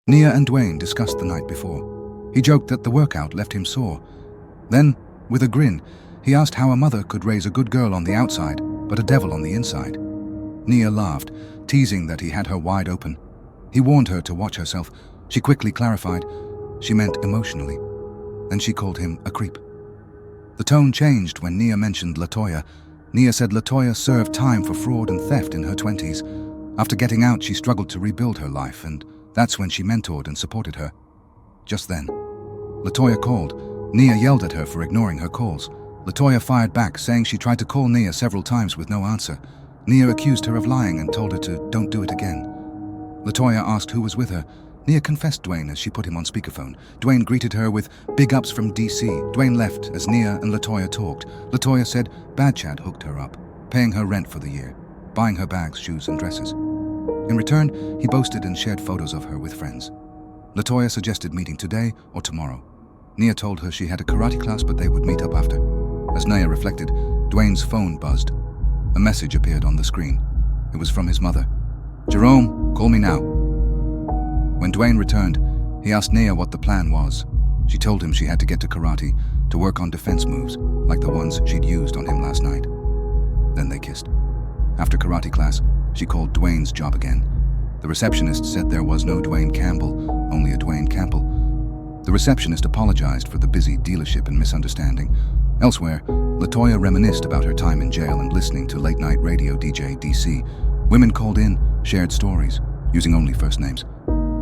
Nia and Dwayne discussed the night before. He joked that the workout left him sore. Then, with a grin, he asked how a mother could raise a good girl on the outside, but a devil on the inside. Nia laughed, teasing that he had her wide open. He warned her to watch herself. She quickly clarified she meant emotionally. Then she called him a creep. The tone changed when Nia mentioned Latoya. Nia said Latoya served time for fraud and theft in her 20s. After getting out, she struggled to rebuild her life, and that's when she mentored and supported her. Just then, Latoya called. Nia yelled at her for ignoring her calls. Latoya fired back, saying she tried to call Nia several times with no answer. Nia accused her of lying and told her to don't do it again. Latoya asked who was with her. Nia confessed Dwayne as she put him on speakerphone. Dwayne greeted her with big ups from DC. Dwayne left as Nia and Latoya talked. Latoya said Bad Chad hooked her up, paying her rent for the year, buying her bags, shoes, and dresses. In return, he boasted and shared photos of her with friends. Latoya suggested meeting today or tomorrow. Nia told her she had a karate class, but they would meet up after. As Nia reflected, Dwayne's phone buzzed. A message appeared on the screen. It was from his mother. "Jerome, call me now." When Dwayne returned, he asked Nia what the plan was. She told him she had to get to karate to work on defense moves, like the ones she'd used on him last night. Then they kissed. After karate class, she called Dwayne's job again. The receptionist said there was no Dwayne Campbell, only a Dwayne Campbell. The receptionist apologized for the busy dealership and misunderstanding. Elsewhere, Latoya reminisced about her time in jail and listening to late-night radio DJ DC. Women called in, shared stories, using only first names.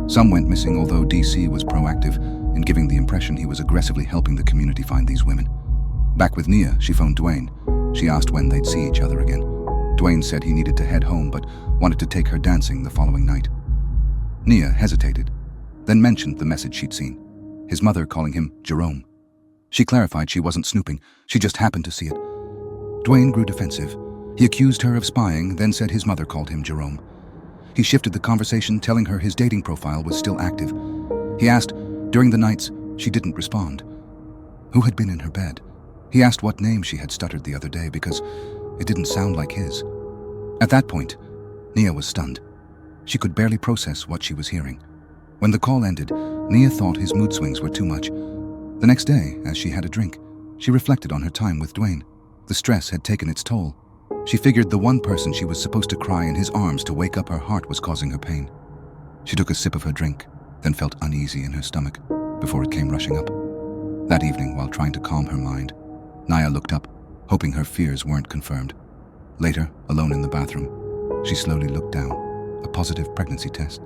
Some went missing, although DC was proactive in giving the impression he was aggressively helping the community find these women. Back with Nia, she phoned Dwayne. She asked when they'd see each other again. Dwayne said he needed to head home, but wanted to take her dancing the following night. Nia hesitated, then mentioned the message she'd seen. His mother calling him Jerome. She clarified she wasn't snooping, she just happened to see it. Dwayne grew defensive. He accused her of spying, then said his mother called him Jerome. He shifted the conversation, telling her his dating profile was still active. He asked, during the nights, she didn't respond. Who had been in her bed? He asked what name she had stuttered the other day because it didn't sound like his. At that point, Nia was stunned. She could barely process what she was hearing. When the call ended, Nia thought his mood swings were too much. The next day, as she had a drink, she reflected on her time with Dwayne. The stress had taken its toll. She figured the one person she was supposed to cry in his arms to wake up her heart was causing her pain. She took a sip of her drink, then felt uneasy in her stomach before it came rushing up. That evening, while trying to calm her mind, Nia looked up, hoping her fears weren't confirmed. Later, alone in the bathroom, she slowly looked down, a positive pregnancy test.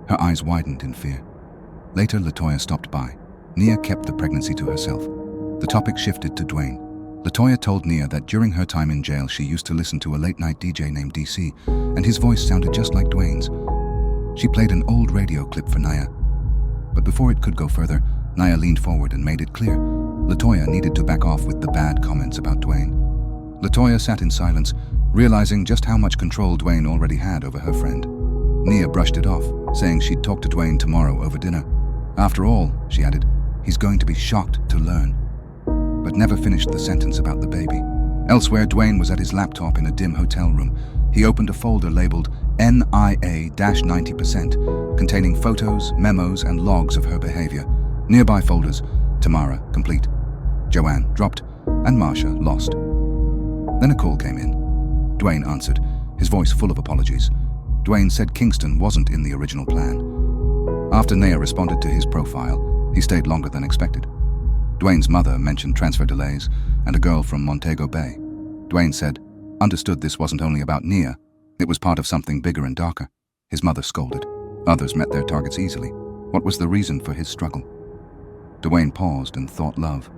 Her eyes widened in fear. Later, Latoya stopped by. Nia kept the pregnancy to herself. The topic shifted to Dwayne. Latoya told Nia that during her time in jail, she used to listen to a late-night DJ named DC, and his voice sounded just like Dwayne's. She played an old radio clip for Nia. But before it could go further, Nia leaned forward and made it clear Latoya needed to back off with the bad comments about Dwayne. Latoya sat in silence, realizing just how much control Dwayne already had over her friend. Nia brushed it off, saying she'd talk to Dwayne tomorrow over dinner. After all, she added, he's going to be shocked to learn. But never finished the sentence about the baby. Elsewhere, Dwayne was at his laptop in a dim hotel room. He opened a folder labeled NIA-90%, containing photos, memos, and logs of her behavior. Nearby folders, Tamara, complete. Joanne, dropped, and Marsha, lost. Then a call came in. Dwayne answered, his voice full of apologies. Dwayne said Kingston wasn't in the original plan. After Nia responded to his profile, he stayed longer than expected. Dwayne's mother mentioned transfer delays and a girl from Montego Bay. Dwayne said, understood this wasn't only about Nia, it was part of something bigger and darker. His mother scolded. Others met their targets easily. What was the reason for his struggle? Dwayne paused and thought love.